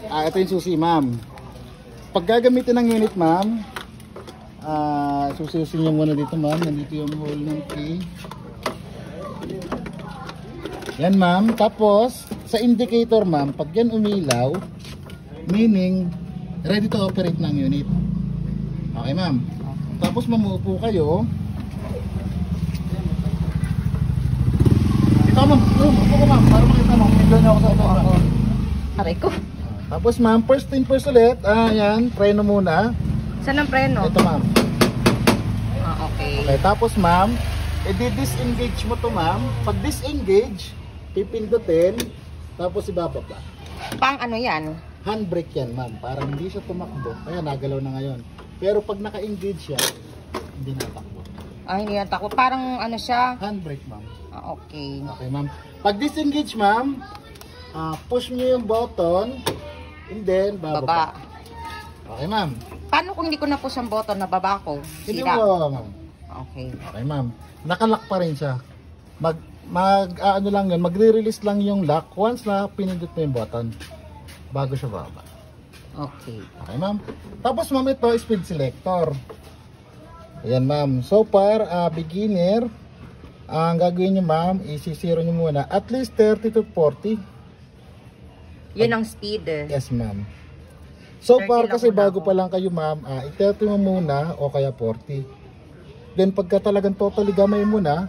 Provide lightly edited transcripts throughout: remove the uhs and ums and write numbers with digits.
Ito yung susi, ma'am. Pag gagamitin ng unit, ma'am, susi nyo muna dito, ma'am. Nandito yung hole ng key. Yan, ma'am. Tapos, sa indicator, ma'am, pag yan umilaw, meaning, ready to operate ng unit. Okay, ma'am. Tapos, mamuupo kayo. Ito, ma'am. Upo ko, ma'am. Para makita, ma'am. Medyo nyo ako sa ito, ma'am. Aray ko. Tapos, ma'am, first thing first ulit. Yan, preno muna. Saan ang preno? Ito, ma'am. Okay. Okay, tapos, ma'am, i-disengage mo to, ma'am. Pag disengage, pipindutin, tapos ibababa. Pang ano yan? Handbrake yan, ma'am. Para hindi siya tumakbo. Kaya nagalaw na ngayon. Pero pag naka-engage siya, hindi natakbo. Hindi natakbo. Parang ano siya? Handbrake, ma'am. Okay. Okay, ma'am. Pag disengage, ma'am, push nyo yung button, and then bababa. Okay, ma'am. Paano kung hindi ko na-push ang button na baba ko? Hindi Sira? mo, ma'am. Okay. Okay, ma'am. Nakalock pa rin siya. Ano lang yun, magre-release lang yung lock once na pinindot mo yung button bago siya bababa. Okay. Okay, ma'am. Tapos, ma'am, ito speed selector. Ayan, ma'am. So far, beginner, ang gagawin nyo, ma'am, isi-zero nyo muna at least 30 to 40. Yun ang speed. Yes, ma'am. So far, kasi bago ako. pa lang kayo, ma'am, i-30 mo muna o kaya 40. Then, pagka talagang totally gamay mo na,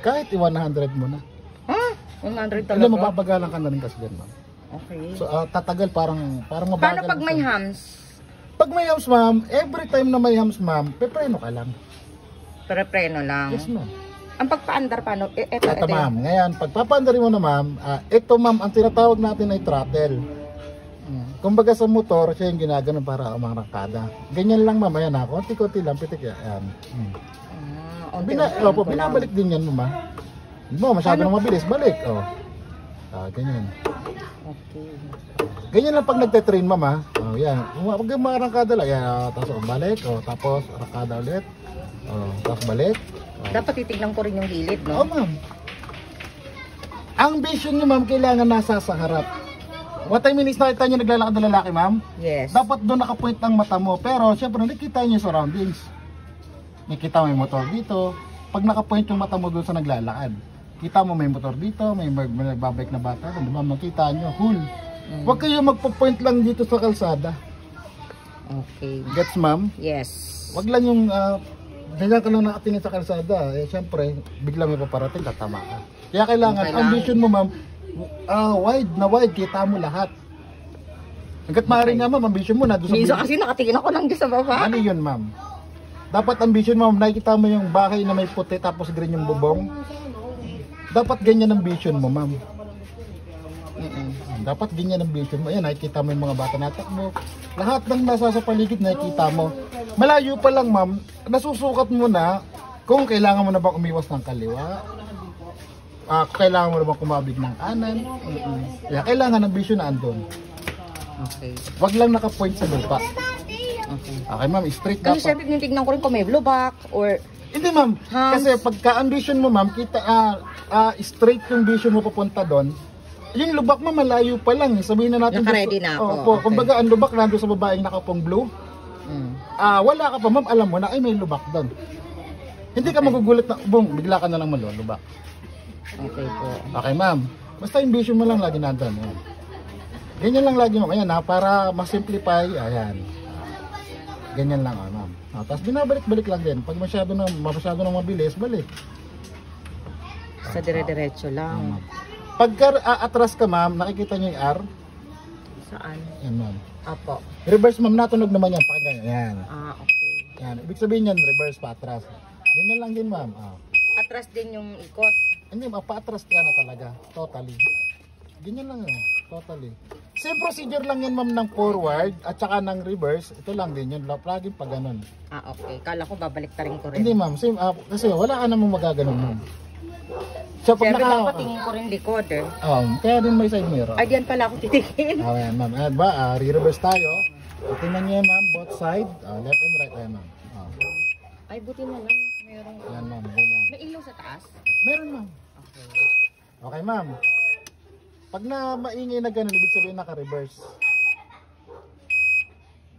kahit i-100 mo na. Ha? 100 talaga? Hindi, mababagalan ka na rin kasi din, ma'am. Okay. So, tatagal, parang mabagal. Paano pag may hams? Pag may hams, ma'am, every time na may hams, ma'am, pepreno ka lang. Pre-preno lang? Yes, ma'am. Ang pagpa-andar paano? Ito ma'am. Ngayon, pag papaandarin mo na, ma'am, ito, ma'am, ang tinatawag natin ay throttle. Kumbaga sa motor, siya yung ginagano para umarangkada. Ganyan lang, ma'am. Ayan, konti-konti lang, pitik yan. Ayan. Binabalik din yan, ma'am. Hindi mo, masyado nang mabilis. Balik. Ganyan. Okay. Ganyan lang pag nagte-train, ma'am. Yan. Pag umarangkada lang, yan. Tapos balik. Tapos arangkada ulit. Tapos balik. Dapat titignan ko rin yung gilid, no? Ma'am. Ang vision nyo, ma'am, kailangan nasa sa harap. What I mean is, nakita nyo naglalakad na lalaki, ma'am? Yes. Dapat doon nakapoint ang mata mo. Pero, syempre, nakikita nyo yung surroundings. Nakikita mo yung motor dito. Pag nakapoint yung mata mo doon sa naglalakad, kita mo may motor dito, may nagbabike na bata. Di ba, makita nyo, cool. Huwag kayo magpo-point lang dito sa kalsada. Okay. Gets, ma'am? Yes. Wag lang yung ganyan ka lang nakatingin sa kalsada. Syempre, bigla may paparating, tatama ka. Kaya kailangan, ang vision mo, ma'am, wide, kita mo lahat. Hanggat maaari nga, ma'am, ang vision mo na doon sa Minsan kasi nakatingin ako lang sa baba. Ano yun, ma'am? Dapat ang vision mo, nakikita mo yung bahay na may puti tapos green yung bubong. Dapat ganyan ang vision mo, ma'am. Dapat ganyan ang vision mo. Ayan, nakikita mo yung mga bata natakbo. Lahat ng nasa sa paligid nakikita mo. Malayo pa lang, ma'am, nasusukat mo na kung kailangan mo na bang umiwas ng kaliwa. Kailangan mo na bang kumabig ng kanan. Kaya kailangan ng vision na andun. Okay. Wag lang naka-point sa lupa. Okay. Okay, ma'am, straight Kasi dapat. syempre tinitignan ko rin kung may blue back or Hindi, ma'am. Kasi pagka ang vision mo, ma'am, kita straight yung vision mo papunta doon. Yung lubak, ma'am, malayo pa lang. Sabihin na natin. Naka-ready na ako. Okay. Kumbaga, ang lubak nando sa babaeng nakapong blue. Wala ka pa, ma'am, alam mo na ay may lubak doon. Hindi ka magugulat na bigla ka na lang malulubak. Okay po. Okay, ma'am. Basta yung vision mo lang lagi nandun. Ayan. Ganyan lang lagi, ma'am. Ayan, para ma-simplify. Ayan. Ganyan lang, ma'am. Tapos binabalik-balik lang din. Pag masyado na mabilis, balik. Sa dire-diretso lang. Pagka atras ka, ma'am, nakikita niyo yung R? Saan? Ayan, ma'am. Apo. Reverse, ma'am. Natunog naman yan. Pakinggan. Ayan. Okay. Ayan. Ibig sabihin yan, reverse pa atras. Ganyan lang din, ma'am. Atras din yung ikot. Hindi, pa-atras ka na talaga. Totally. Ganyan lang yun. Totally. Same procedure lang yan, ma'am, ng forward at saka ng reverse. Ito lang din yun. Laging pa ganun. Okay. Kala ko babalik ta rin ko rin. Hindi, ma'am. Same, kasi wala ka namang magaganon, ma'am. So, pag siyempre dapat tingin ko rin likod eh. Kaya din may side mirror. Ay, diyan pala ako titingin. Ayan, ma'am. Ayan ba? Re-reverse tayo. Tingnan niyo, ma'am, both side. Left and right. Ayan, ma'am. Ay, buti na lang. Meron. Ayan, ma'am. Ganyan. May ilaw sa taas? Meron, ma'am. Okay, ma'am. Pag na maingay na ganun, ibig sabihin naka-reverse.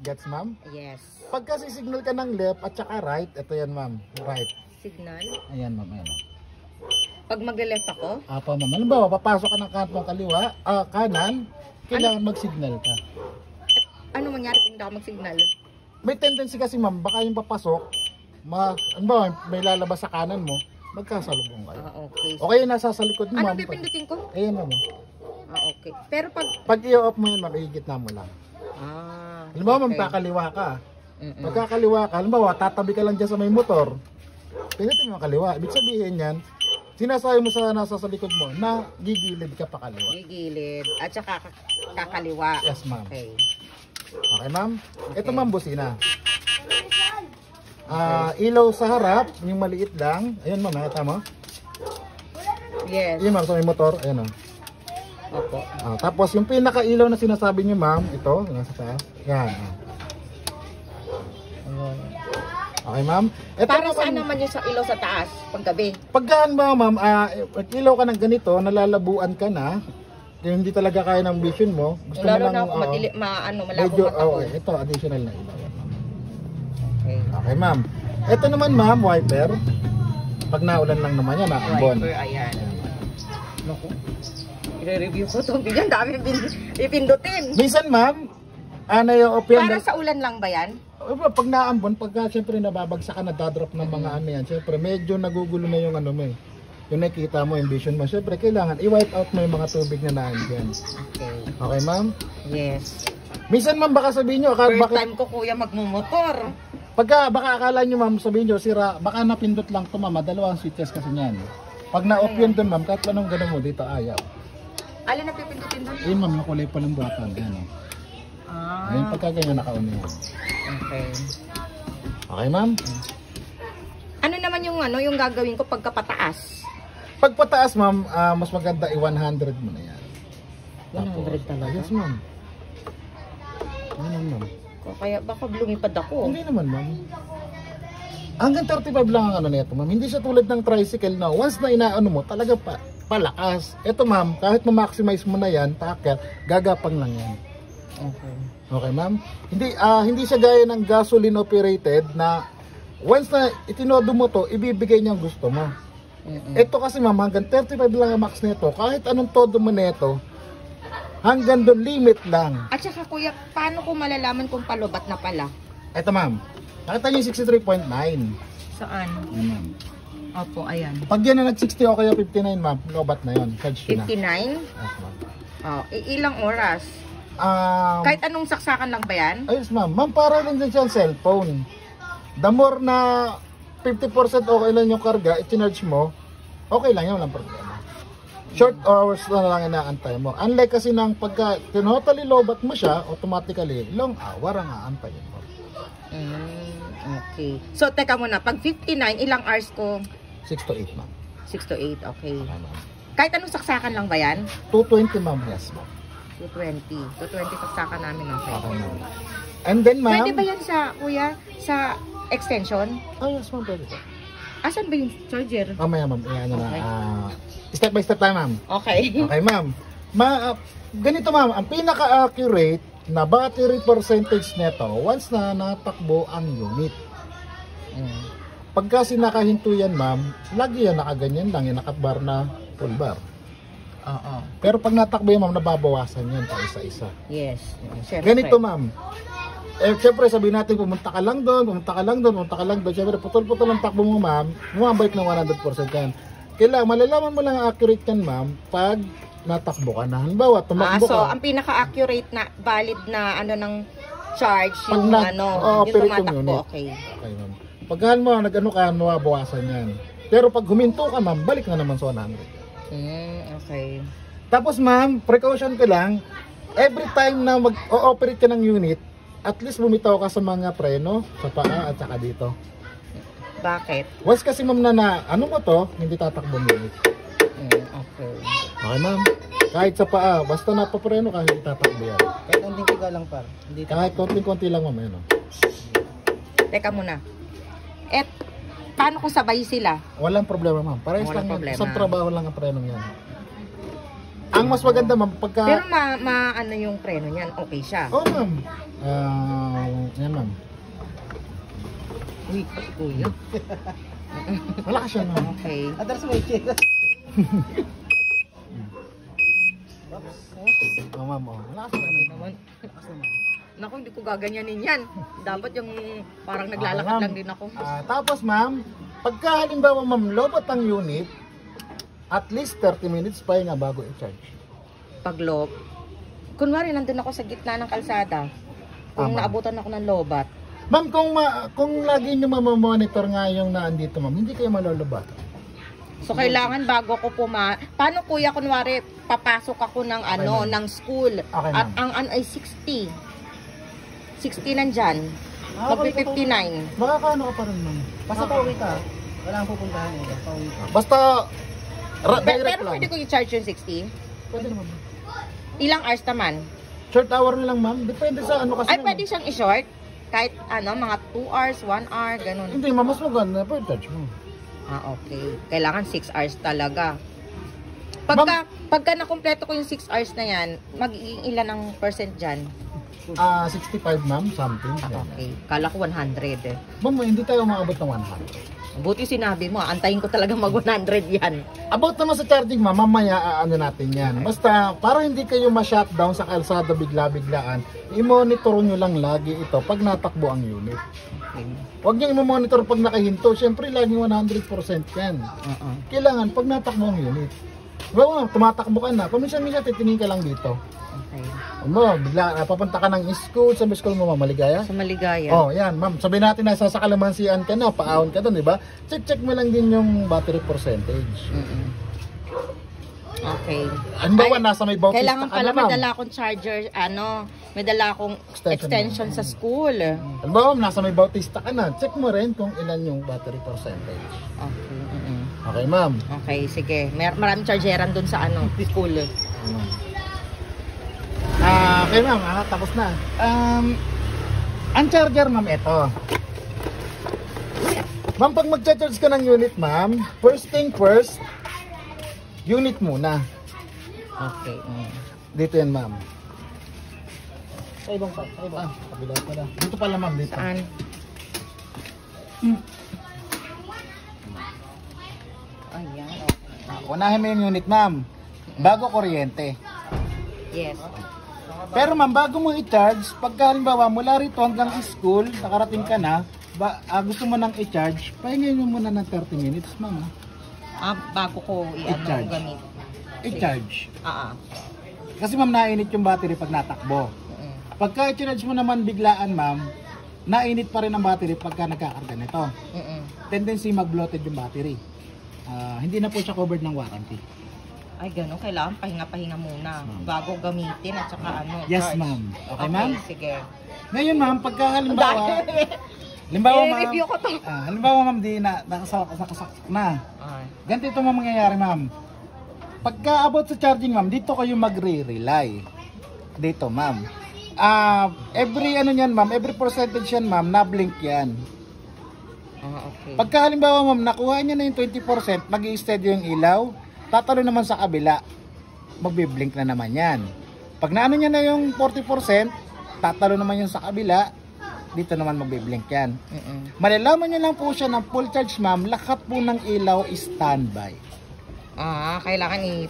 Gets, ma'am? Yes. Pag kasi signal ka ng left at saka right, ito yan, ma'am. Right. Signal. Ayan, ma'am. Ayan. Pag mag-left ako, Apa, ma'am. Halimbawa, papasok ka ng kantong kaliwa, kanan, kailangan mag-signal ka. ano mangyari kung hindi ako mag-signal? May tendency kasi, ma'am, baka yung papasok, ano ba, may lalabas sa kanan mo, magkasalubong kayo. Okay. O kaya nasa sa likod mo, Ano ma'am. pipindutin ko? Ayan, ma'am. Okay. Pero pag... Pag i-off mo yun, ma'am, ihigit na mo lang. Halimbawa, ma'am, kakaliwa ka. Pagkakaliwa ka, halimbawa, tatabi ka lang dyan sa may motor, pinitin mo ang kaliwa. Ibig sabihin yan, sinasabi mo sa nasa sa likod mo na gigilid ka pa kaliwa. Gigilid. At saka kakaliwa. Yes, ma'am. Okay. Okay, ma'am? Ito, ma'am, busina. Ilaw sa harap, yung maliit lang. Ayun, ma'am, nakita mo? Yes. Ayun, ma'am, sa may motor. Ayun, Opo. tapos, yung pinaka-ilaw na sinasabi niyo, ma'am, ito, nasa taas. Yan. Okay, ma'am? Ito, Para ma'am, saan naman yung sa ilaw sa taas? Paggabi. pagkaan ba, ma'am, ilaw ka ng ganito, nalalabuan ka na, yung hindi talaga kaya ng vision mo. Gusto Lalo mo na ng, ako malabo medyo, mata ko. okay, ito, additional na ilaw. Yan, ma'am. Okay. Okay, ma'am. Ito naman, ma'am, wiper. Pag naulan lang naman yan, ambon. Wiper, ayan. Naku. I-review ko ito. Bigyan, dami ipindutin. Minsan, ma'am, na-off yan. Para sa ulan lang ba yan? Pag naambon, pagka siyempre nababagsak ka, nadadrop ng mga ano yan, siyempre medyo nagugulo na yung ano mo eh. Yung nakikita mo, yung vision mo, siyempre kailangan i-wipe out mo yung mga tubig na naandyan. Okay. Okay, ma'am? Yes. Minsan, ma'am, baka sabihin nyo, First bakit, time ko kuya magmumotor. baka akala nyo, ma'am, sabihin nyo, sira, baka napindot lang to, ma'am, dalawang switches kasi niyan. Pag na-off yun dun, ma'am, kahit anong gano'n mo, dito ayaw. Alin na pipindutin doon? Yun, ma'am, yung kulay pa ng buwatan. Yan, oh. Ayun, pagka ganyan nakauna yan. Okay. Okay, ma'am? Ano naman yung gagawin ko pagkapataas? Pag pataas, ma'am, mas maganda i-100 mo na yan. 100 talaga? Yes, ma'am. Ano, ma'am? Kaya baka lumipad ako. Hindi naman, ma'am. Hanggang 35 lang ang ano nito, ma'am. Hindi siya tulad ng tricycle na once na inaano mo, talaga palakas. Ito, ma'am, kahit ma-maximize mo na yan, takot, gagapang lang yan. Okay. Okay, ma'am? Hindi siya gaya ng gasoline operated na once na itinodo mo to, ibibigay niya ang gusto mo. Ito kasi, ma'am, hanggang 35 lang ang max nito. Kahit anong todo mo nito, hanggang doon limit lang. At saka kuya, paano ko malalaman kung palubat na pala? Ito, ma'am. Nakita niyo yung 63.9. Saan? Yan, ma'am. Opo, ayan. Pag yan na nag-60 o kaya 59, ma'am, lobat na yun. Charge yun na. 59? Yes, ma'am. Oh, ilang oras? Kahit anong saksakan lang ba yan? Ayos, ma'am. Ma'am, para lang din siya ang cellphone. The more na 50% okay lang yung karga, i-charge mo, okay lang yan, walang problema. Short hours na lang inaantay mo. Unlike kasi ng pagka totally lobat mo siya, automatically, long hour ang aantayin mo. Okay. So, teka muna, pag 59, ilang hours ko? 6 to 8, ma'am. 6 to 8, okay. Okay, ma'am. Kahit anong saksakan lang ba yan? 220, ma'am. Yes, ma'am. 220. 220 saksakan namin, okay. Okay, ma'am. And then, ma'am. Pwede ba yan sa, kuya, sa extension? Oh, yes, ma'am. Pwede po. Asan ba yung charger? Mamaya, ma'am. Ano Okay. na. Step by step tayo, ma'am. Okay. Okay, ma'am. Ganito, ma'am. Ang pinaka-accurate na battery percentage nito once na natakbo ang unit. Pag kasi nakahinto yan, ma'am, lagi yan nakaganyan lang, yung nakabar na full bar. Oo. Pero pag natakbo yan, ma'am, nababawasan yan pa isa-isa. Yes. Siyempre. Ganito, ma'am. Siyempre, sabihin natin, pumunta ka lang doon, pumunta ka lang doon, pumunta ka lang doon. Siyempre, putol-putol ang takbo mo, ma'am, bumabalik ng 100% yan. Kailangan, malalaman mo lang ang accurate yan, ma'am, pag natakbo ka na. Halimbawa, tumakbo So, ka. ang pinaka-accurate na, valid na, ng charge, Pag yung, yung operate yung tumatakbo, unit. okay. Okay, ma'am. Pagkaan mo, nag-ano ka, mababawasan yan. Pero pag huminto ka, ma'am, balik na naman sa 100. Okay. Tapos, ma'am, precaution ka lang, every time na mag-ooperate ka ng unit, at least bumitaw ka sa mga preno, sa paa at saka dito. Bakit? Once kasi, ma'am, ano mo to, hindi tatakbo ang unit. Okay. Okay, ma'am. Kahit sa paa, basta napapreno ka, hindi tatakbo yan. Kahit konting tiga lang par. Hindi Kahit konting-konti lang, ma'am, yun, oh. Teka muna. Paano kung sabay sila? Walang problema, ma'am. Parehas Walang lang yan. problema. Isang trabaho lang ang prenong yan. Ang mas maganda ma'am, pagka... Pero ano yung preno niyan? Okay siya. Oh ma'am. Yan ma'am. Uy, kuya. Malakas siya ma'am. Okay. Atras mo yung Oh ma'am, oh. Malakas siya Grabe ma'am. naman. Naku, hindi ko gaganyanin yan. Dapat yung parang naglalakad ma'am. lang din ako. Tapos ma'am, pagka halimbawa ma'am, lobot ang unit, at least 30 minutes pa nga bago i-charge. Pag-lob. Kunwari, nandun ako sa gitna ng kalsada. Kung Tama. naabutan ako ng lobat. Ma'am, kung lagi nyo mamamonitor nga yung naandito ma'am, hindi kayo malolobat. So, kailangan bago ko paano kuya, kunwari, papasok ako ng ma'am. ng school. Okay, At ma'am. ang ano ay 60. 60 nandyan. Magpi-59. Makakaano ka pa rin ma'am. Basta pauwi ka. Wala kang pupuntahan eh. Pauwi ka. Basta, direct Pero lang. pwede ko i-charge yung 60? Pwede naman. Ilang hours naman? Short hour na lang ma'am. Depende sa ano kasi. Ay, ma'am. pwede siyang i-short? Kahit mga 2 hours, 1 hour, ganun. Hindi ma'am, mas maganda per charge mo. Okay. Kailangan 6 hours talaga. Pagka nakumpleto ko yung 6 hours na yan, magiging ilan ang percent dyan? 65 ma'am, something. Okay. Kala ko 100 eh. Ma'am, hindi tayo maabot ng 100. Buti sinabi mo, antayin ko talaga mag 100 yan. About naman sa charging ma'am, mamaya ano natin yan. Basta, para hindi kayo ma-shutdown sa kalsada bigla-biglaan, i-monitor nyo lang lagi ito pag natakbo ang unit. Okay. Huwag nyo i-monitor pag nakahinto. Siyempre, laging 100% yan. Kailangan pag natakbo ang unit. Well, tumatakbo ka na. Paminsan-minsan titingin ka lang dito. Okay. Bigla papunta ka ng school, sa school mo mamaligaya. Sa Maligaya. Oh, yan, ma'am. Sabi natin nasa sa kalamansian ka na, paahon ka doon, di ba? Check mo lang din yung battery percentage. Okay. Halimbawa, nasa may Bautista Kailangan ka pala na, ma'am. may dala akong charger, may dala akong extension sa school. Halimbawa, nasa may Bautista ka na, check mo rin kung ilan yung battery percentage. Okay. Okay, ma'am. Okay, sige. Maraming chargeran dun sa school. Okay, ma'am. Tapos na. Ang charger, ma'am, ito. Ma'am, pag mag-charge ka ng unit, ma'am, first thing first, unit muna. Okay. Dito yan, ma'am. Sa ibang pa. Sa ibang. Kabila pala. Dito pala, ma'am. Dito. Saan? Ayan. Okay. Unahin mo yung unit, ma'am. Bago kuryente. Yes. Pero ma'am, bago mo i-charge, pagka halimbawa mula rito hanggang school, nakarating ka na, gusto mo nang i-charge, pahingin mo muna ng 30 minutes, ma'am. Bago ko I-charge. gamit. I-charge. Kasi ma'am, nainit yung battery pag natakbo. Pagka i-charge mo naman biglaan, ma'am, nainit pa rin ang battery pagka nagkakarga nito. Tendency mag-bloated yung battery. Hindi na po siya covered ng warranty. Ay, gano'n. Kailangan pahinga-pahinga muna bago gamitin at saka Yes, charge. ma'am. Okay, ma'am? Sige. Ngayon, ma'am, pagka halimbawa, ma'am, I-review ko to. halimbawa, ma'am, di na nakasak na. Ganito ito ma'am mangyayari, ma'am. Pagka about sa charging, ma'am, dito kayo magre-rely. Dito, ma'am. Every ma'am, every percentage yan, ma'am, na-blink yan. Okay. Pagka halimbawa, ma'am, nakuha niya na yung 20%, mag-i-steady yung ilaw, tatalo naman sa kabila, magbi-blink na naman yan. Pag naano niya na yung 40%, tatalo naman yung sa kabila, dito naman magbi-blink yan. Malalaman niyo lang po siya ng full charge, ma'am, lahat po ng ilaw is standby. Kailangan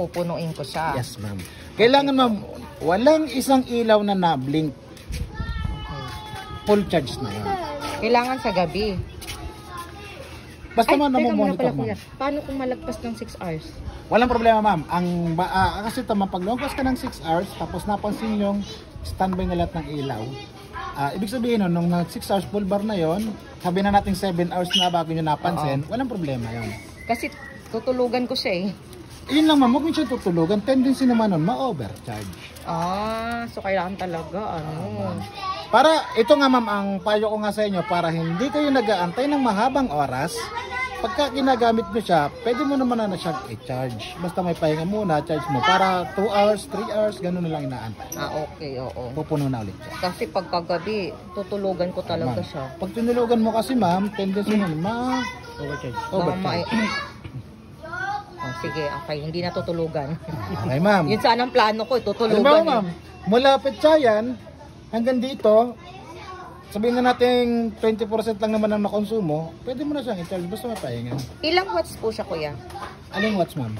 pupunuin ko siya. Yes, ma'am. Kailangan, ma'am, walang isang ilaw na na-blink. Full charge na yan. Kailangan sa gabi. Basta ma'am, teka muna namomonitor, pala, kuya. ma'am. Paano kung malagpas ng 6 hours? Walang problema, ma'am. Kasi ito, ma'am, pag lumagpas ka ng 6 hours, tapos napansin yung standby na lahat ng ilaw, ibig sabihin nun, nung 6 hours full bar na yon, sabi na natin 7 hours na bago nyo napansin, walang problema yon. Kasi tutulugan ko siya eh. Yun lang, ma'am, huwag mo siya tutulugan. Tendency naman nun, ma-overcharge. So kailangan talaga, Para, ito nga, ma'am, ang payo ko nga sa inyo, para hindi kayo nag-aantay ng mahabang oras, pagka ginagamit mo siya, pwede mo naman na siyang i-charge. Basta may pahinga muna, charge mo. Para 2 hours, 3 hours, gano'n na lang inaantay. Okay, oo. Pupuno na ulit siya. Kasi pagkagabi, tutulugan ko talaga Ma'am, siya. pag tinulugan mo kasi, ma'am, tendency nun, ma-overcharge. Baka sige, okay. Hindi natutulugan. Okay, ma'am. Yun sana ang plano ko, tutulugan. Halimbawa, ma'am, mula Petsayan hanggang dito, sabihin na natin 20% lang naman ang nakonsumo, pwede mo na siyang i-charge basta mapahinga. Ilang watts po siya, kuya? Aling watts, ma'am?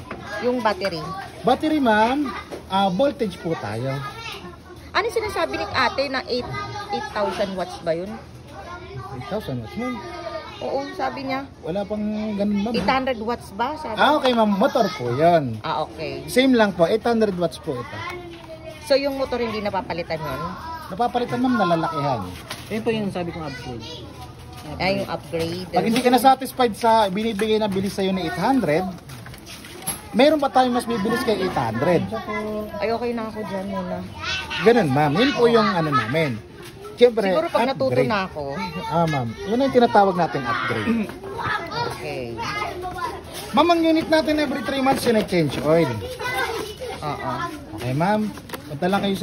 Yung battery. Battery, ma'am, voltage po tayo. Ano sinasabi ni ate na 8,000 watts ba yun? 8,000 watts, ma'am. Oo, sabi niya. Wala pang ganun, ma'am. 800 watts ba? Sabi. Okay, ma'am. Motor po yun. Okay. Same lang po. 800 watts po ito. So, yung motor hindi napapalitan yun? Napapalitan, ma'am, na lalakihan. Yun po yung sabi kong upgrade. Ay, yung upgrade. Pag hindi ka na satisfied sa binibigay na bilis sa'yo na 800, meron pa tayong mas bibilis kay 800. Siya po, Ay, okay na ako dyan muna. Ganun, ma'am. Yun po yung ano namin. Siyempre, Siguro pag natuto upgrade. na ako. Ma'am. Yun ang tinatawag natin upgrade. Okay. Ma'am, ang unit natin every 3 months yun ay change oil. Oo. Okay, ma'am. Punta lang kayo sa